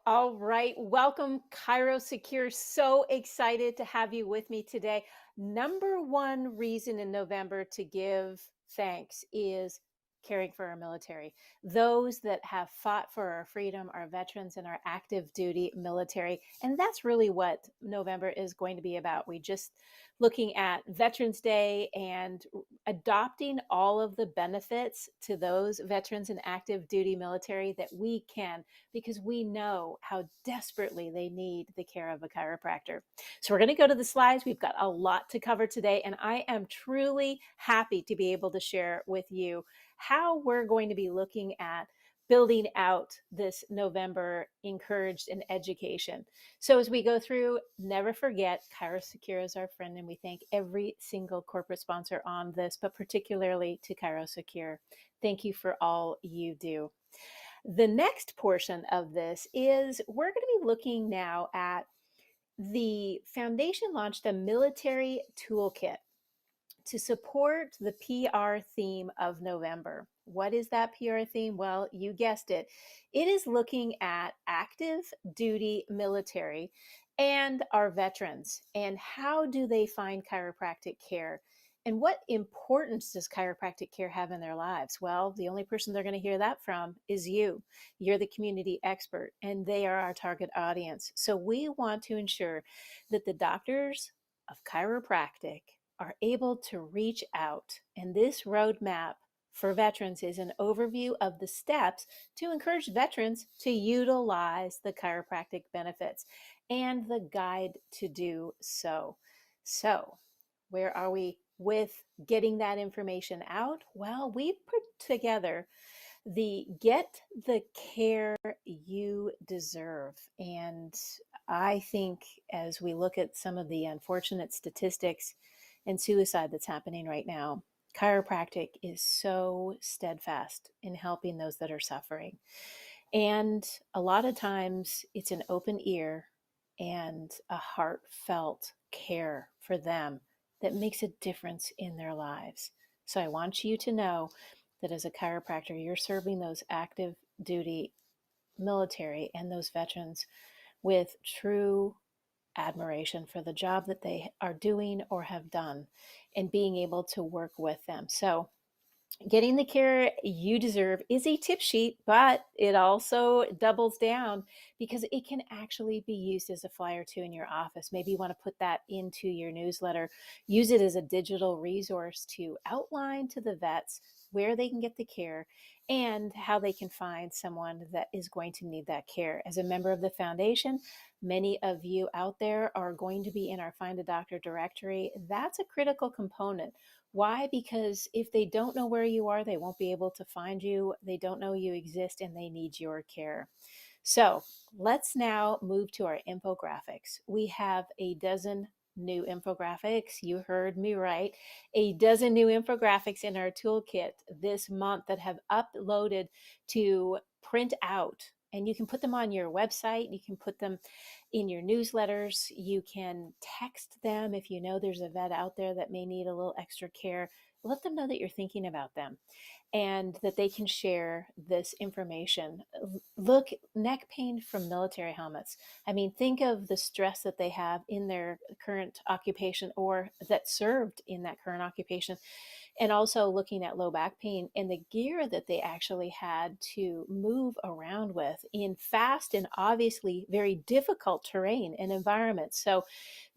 All right. Welcome, Cairo Secure. So excited to have you with me today. Number one reason in November to give thanks is caring for our military. Those that have fought for our freedom, our veterans, and our active duty military. And that's really what November is going to be about. We just looking at Veterans Day and adopting all of the benefits to those veterans and active duty military that we can, because we know how desperately they need the care of a chiropractor. So we're going to go to the slides. We've got a lot to cover today, and I am truly happy to be able to share with you how we're going to be looking at building out this November encouraged in education. So as we go through, never forget Cairo Secure is our friend, and we thank every single corporate sponsor on this, but particularly to Cairo Secure. Thank you for all you do. The next portion of this is we're going to be looking now at the foundation launched a military toolkit to support the PR theme of November. What is that PR theme? Well, you guessed it. It is looking at active duty military and our veterans and how do they find chiropractic care? And what importance does chiropractic care have in their lives? Well, the only person they're going to hear that from is you. You're the community expert, and they are our target audience. So we want to ensure that the doctors of chiropractic are able to reach out. And this roadmap for veterans is an overview of the steps to encourage veterans to utilize the chiropractic benefits and the guide to do so. So, where are we with getting that information out? Well, we put together the Get the Care You Deserve. And I think as we look at some of the unfortunate statistics and suicide that's happening right now, chiropractic is so steadfast in helping those that are suffering. And a lot of times it's an open ear and a heartfelt care for them that makes a difference in their lives. So I want you to know that as a chiropractor, you're serving those active duty military and those veterans with true admiration for the job that they are doing or have done and being able to work with them. So Getting the care you deserve is a tip sheet, but it also doubles down because it can actually be used as a flyer too in your office. Maybe you want to put that into your newsletter. Use it as a digital resource to outline to the vets where they can get the care and how they can find someone that is going to need that care. As a member of the foundation, many of you out there are going to be in our Find a Doctor directory. That's a critical component. Why? Because if they don't know where you are, they won't be able to find you. They don't know you exist and they need your care. So let's now move to our infographics. We have a dozen new infographics. You heard me right. A dozen new infographics in our toolkit this month that have uploaded to print out. And you can put them on your website. You can put them in your newsletters. You can text them if you know there's a vet out there that may need a little extra care. Let them know that you're thinking about them and that they can share this information. Look, neck pain from military helmets. I mean, think of the stress that they have in their current occupation or that served in that current occupation. And also looking at low back pain and the gear that they actually had to move around with in fast and obviously very difficult terrain and environments. So,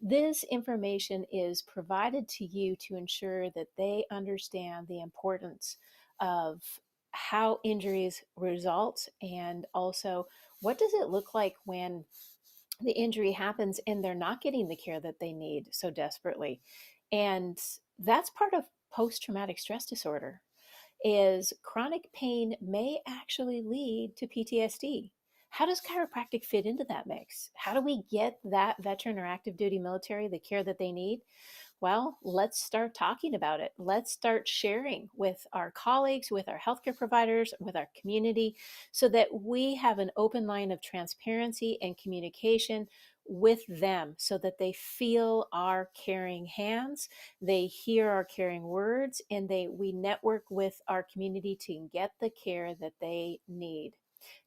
this information is provided to you to ensure that they understand the importance of how injuries result and also what does it look like when the injury happens and they're not getting the care that they need so desperately. And that's part of post-traumatic stress disorder is chronic pain may actually lead to PTSD. How does chiropractic fit into that mix? How do we get that veteran or active duty military the care that they need? Well, let's start talking about it. Let's start sharing with our colleagues, with our healthcare providers, with our community, so that we have an open line of transparency and communication with them so that they feel our caring hands, they hear our caring words, and we network with our community to get the care that they need.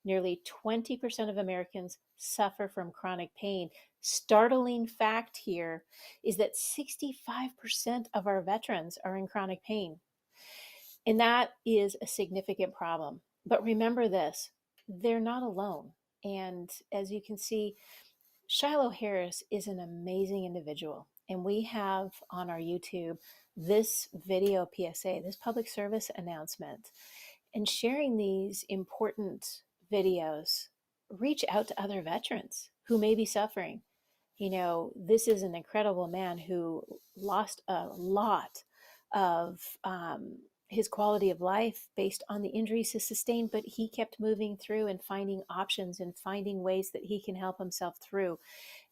Nearly 20% of Americans suffer from chronic pain. Startling fact here is that 65% of our veterans are in chronic pain. And that is a significant problem. But remember this, they're not alone. And as you can see, Shiloh Harris is an amazing individual. And we have on our YouTube this video PSA, this public service announcement. And sharing these important videos, reach out to other veterans who may be suffering. This is an incredible man who lost a lot of his quality of life based on the injuries he sustained, but he kept moving through and finding options and finding ways that he can help himself through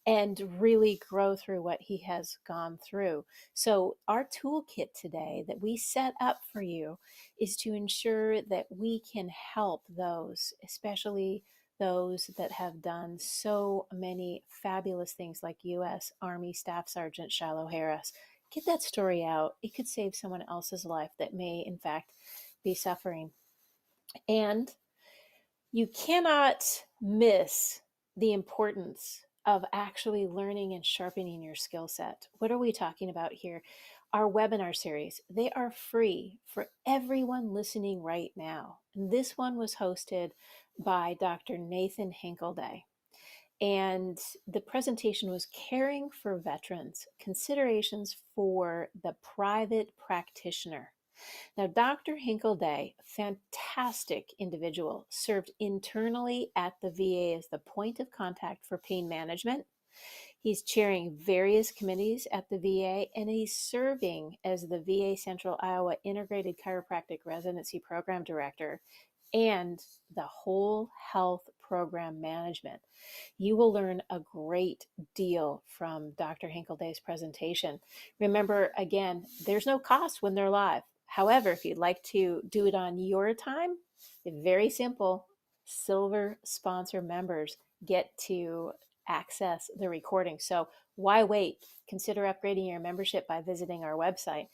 and really grow through what he has gone through. So, our toolkit today that we set up for you is to ensure that we can help those, especially those that have done so many fabulous things like U.S. Army Staff Sergeant Shiloh Harris. Get that story out. It could save someone else's life that may, in fact, be suffering. And you cannot miss the importance of actually learning and sharpening your skill set. What are we talking about here? Our webinar series, they are free for everyone listening right now. And this one was hosted by Dr. Nathan Hinkleday. And the presentation was Caring for Veterans, Considerations for the Private Practitioner. Now, Dr. Hinkleday, fantastic individual, served internally at the VA as the point of contact for pain management. He's chairing various committees at the VA, and he's serving as the VA Central Iowa Integrated Chiropractic Residency Program Director and the Whole Health Program Management. You will learn a great deal from Dr. Hinkleday's presentation. Remember, again, there's no cost when they're live. However, if you'd like to do it on your time, very simple. Silver sponsor members get to access the recording. So why wait? Consider upgrading your membership by visiting our website.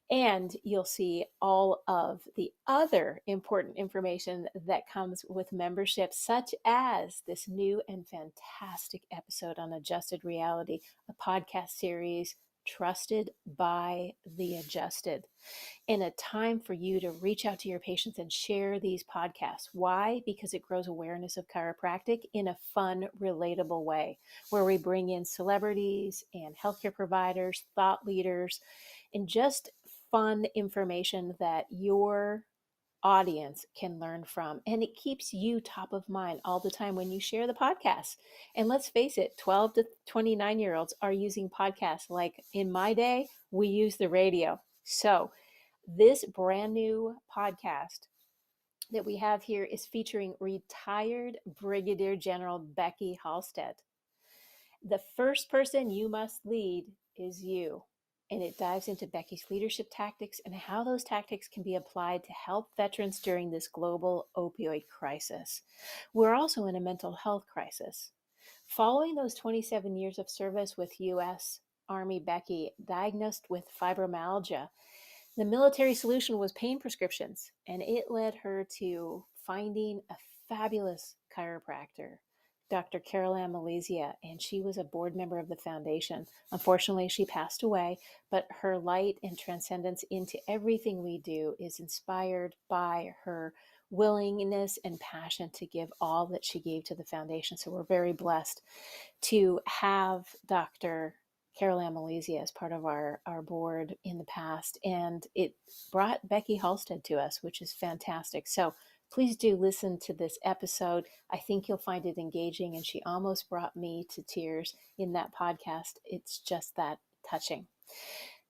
And you'll see all of the other important information that comes with membership, such as this new and fantastic episode on Adjusted Reality, a podcast series trusted by the adjusted, and a time for you to reach out to your patients and share these podcasts. Why? Because it grows awareness of chiropractic in a fun, relatable way, where we bring in celebrities and healthcare providers, thought leaders, and just fun information that your audience can learn from. And it keeps you top of mind all the time when you share the podcast. And let's face it, 12 to 29-year-olds are using podcasts like in my day, we use the radio. So this brand new podcast that we have here is featuring retired Brigadier General Becky Halstead. The first person you must lead is you. And it dives into Becky's leadership tactics and how those tactics can be applied to help veterans during this global opioid crisis. We're also in a mental health crisis. Following those 27 years of service with U.S. Army, Becky, diagnosed with fibromyalgia, the military solution was pain prescriptions, and it led her to finding a fabulous chiropractor, Dr. Carol Ann Malaysia, and she was a board member of the foundation. Unfortunately, she passed away, but her light and transcendence into everything we do is inspired by her willingness and passion to give all that she gave to the foundation. So we're very blessed to have Dr. Carol Ann Malaysia as part of our board in the past, and it brought Becky Halstead to us, which is fantastic. So please do listen to this episode. I think you'll find it engaging, and she almost brought me to tears in that podcast. It's just that touching.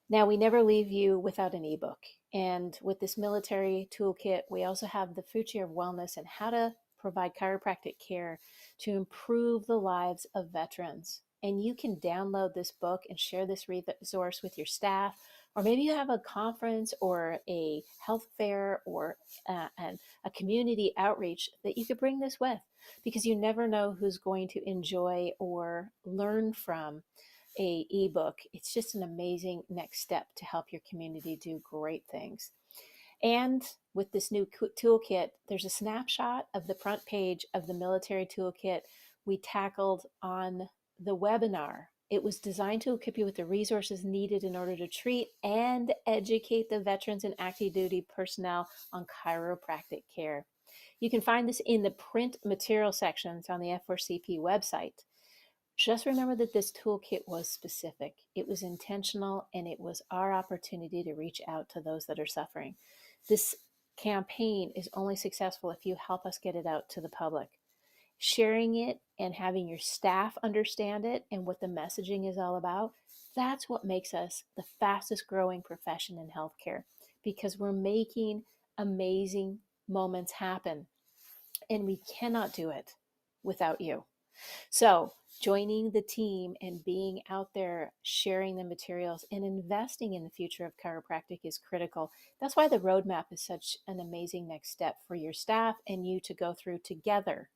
Now, we never leave you without an ebook. And with this military toolkit, we also have the future of wellness and how to provide chiropractic care to improve the lives of veterans. And you can download this book and share this resource with your staff, or maybe you have a conference or a health fair or a community outreach that you could bring this with, because you never know who's going to enjoy or learn from a ebook. It's just an amazing next step to help your community do great things. And with this new toolkit, there's a snapshot of the front page of the military toolkit we tackled on the webinar. It was designed to equip you with the resources needed in order to treat and educate the veterans and active duty personnel on chiropractic care. You can find this in the print material sections on the F4CP website. Just remember that this toolkit was specific, it was intentional, and it was our opportunity to reach out to those that are suffering. This campaign is only successful if you help us get it out to the public. Sharing it and having your staff understand it and what the messaging is all about, that's what makes us the fastest growing profession in healthcare, because we're making amazing moments happen, and we cannot do it without you. So, joining the team and being out there sharing the materials and investing in the future of chiropractic is critical. That's why the roadmap is such an amazing next step for your staff and you to go through together.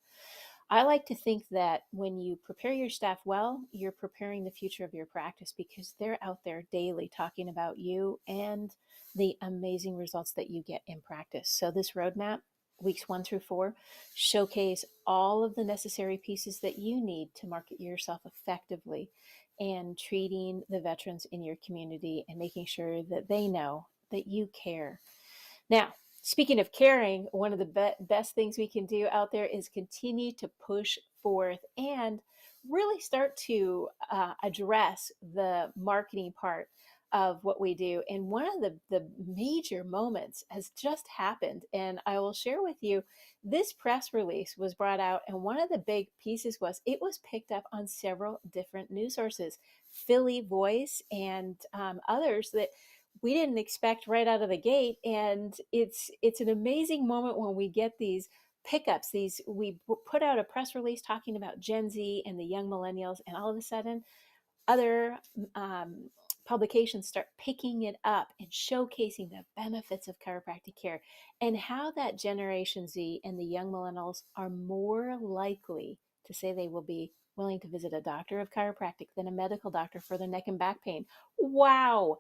I like to think that when you prepare your staff well, you're preparing the future of your practice, because they're out there daily talking about you and the amazing results that you get in practice. So, this roadmap, weeks 1 through 4, showcase all of the necessary pieces that you need to market yourself effectively and treating the veterans in your community and making sure that they know that you care. Now, speaking of caring, one of the best things we can do out there is continue to push forth and really start to address the marketing part of what we do. And one of the major moments has just happened. And I will share with you, this press release was brought out. And one of the big pieces was it was picked up on several different news sources, Philly Voice and others that we didn't expect right out of the gate. And it's an amazing moment when we get these pickups. These, we put out a press release talking about Gen Z and the young millennials, and all of a sudden other publications start picking it up and showcasing the benefits of chiropractic care and how that Generation Z and the young millennials are more likely to say they will be willing to visit a doctor of chiropractic than a medical doctor for their neck and back pain. Wow.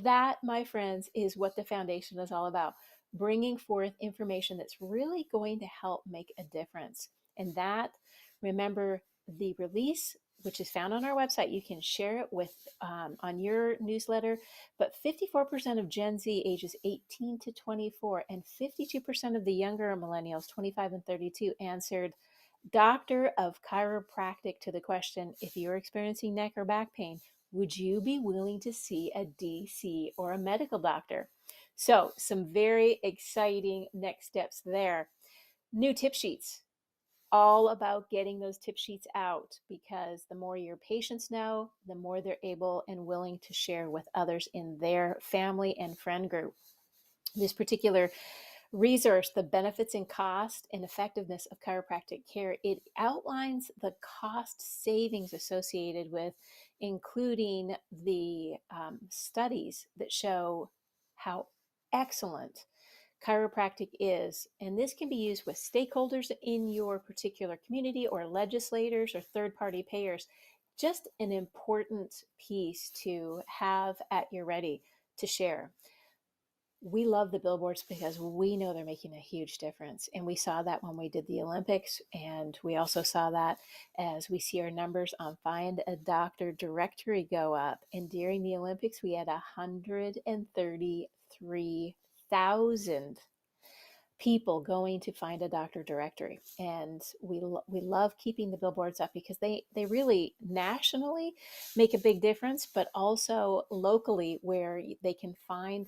That, my friends, is what the foundation is all about, bringing forth information that's really going to help make a difference. And that, remember, the release, which is found on our website, you can share it with on your newsletter. But 54% of Gen Z ages 18 to 24 and 52% of the younger millennials, 25 and 32, answered doctor of chiropractic to the question, if you're experiencing neck or back pain, would you be willing to see a DC or a medical doctor? So, some very exciting next steps there. New tip sheets, all about getting those tip sheets out, because the more your patients know, the more they're able and willing to share with others in their family and friend group. This particular resource, The Benefits and Cost and Effectiveness of Chiropractic Care, it outlines the cost savings associated with, including the studies that show how excellent chiropractic is. And this can be used with stakeholders in your particular community or legislators or third-party payers. Just an important piece to have at your ready to share. We love the billboards because we know they're making a huge difference. And we saw that when we did the Olympics. And we also saw that as we see our numbers on Find a Doctor directory go up. And during the Olympics, we had 133,000 people going to Find a Doctor directory. And we love keeping the billboards up because they really nationally make a big difference, but also locally where they can find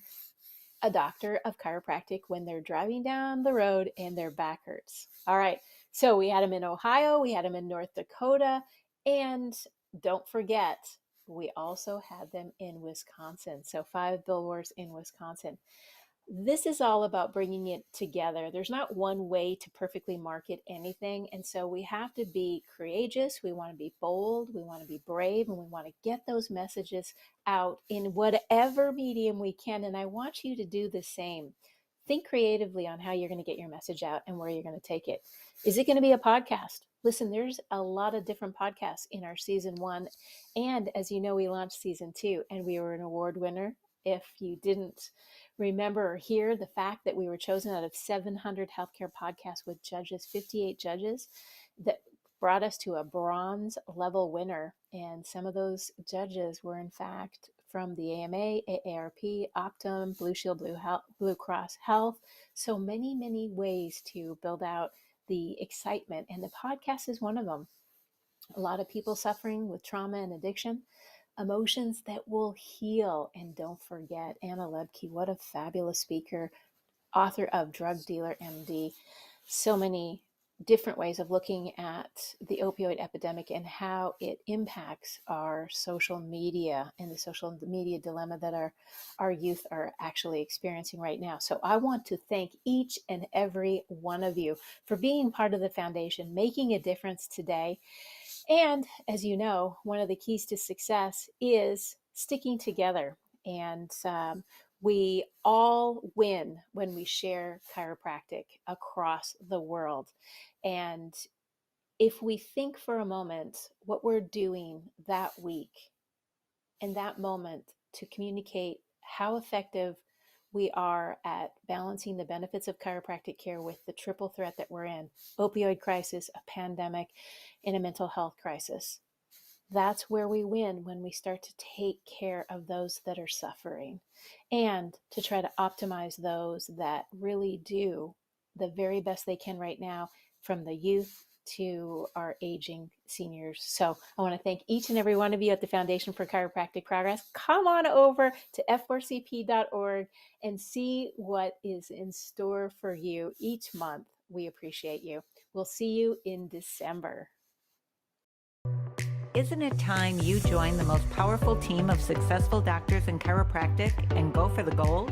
a doctor of chiropractic when they're driving down the road and their back hurts. All right. So we had them in Ohio, we had them in North Dakota, and don't forget, we also had them in Wisconsin. So 5 billboards in Wisconsin. This is all about bringing it together. There's not one way to perfectly market anything. And so we have to be courageous. We want to be bold. We want to be brave. And we want to get those messages out in whatever medium we can. And I want you to do the same. Think creatively on how you're going to get your message out and where you're going to take it. Is it going to be a podcast? Listen, there's a lot of different podcasts in our season 1. And as you know, we launched season 2 and we were an award winner if you didn't remember or hear the fact that we were chosen out of 700 healthcare podcasts with judges, 58 judges, that brought us to a bronze level winner. And some of those judges were, in fact, from the AMA, AARP, Optum, Blue Shield, Blue Cross Health. So many, many ways to build out the excitement. And the podcast is one of them. A lot of people suffering with trauma and addiction, emotions that will heal. And don't forget Anna Lebke, what a fabulous speaker, author of Drug Dealer MD. So many different ways of looking at the opioid epidemic and how it impacts our social media and the social media dilemma that our youth are actually experiencing right now. So I want to thank each and every one of you for being part of the foundation, making a difference today. And as you know, one of the keys to success is sticking together. And we all win when we share chiropractic across the world. And if we think for a moment what we're doing that week and that moment to communicate how effective we are at balancing the benefits of chiropractic care with the triple threat that we're in: opioid crisis, a pandemic, and a mental health crisis. That's where we win, when we start to take care of those that are suffering and to try to optimize those that really do the very best they can right now, from the youth to our aging seniors. So I want to thank each and every one of you at the Foundation for Chiropractic Progress. Come on over to f4cp.org and see what is in store for you each month. We appreciate you. We'll see you in December. Isn't it time you join the most powerful team of successful doctors in chiropractic and go for the gold?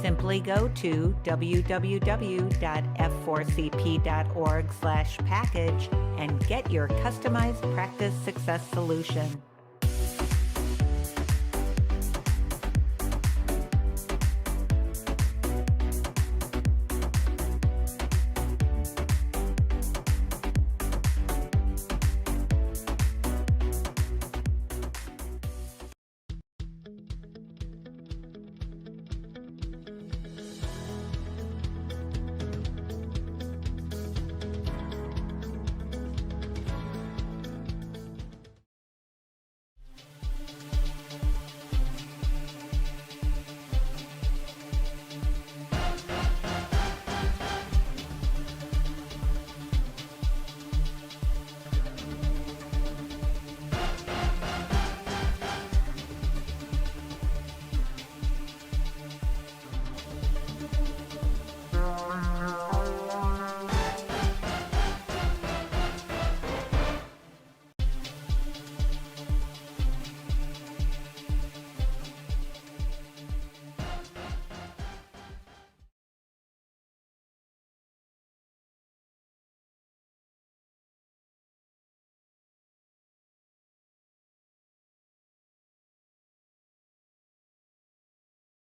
Simply go to www.f4cp.org/package and get your customized practice success solution.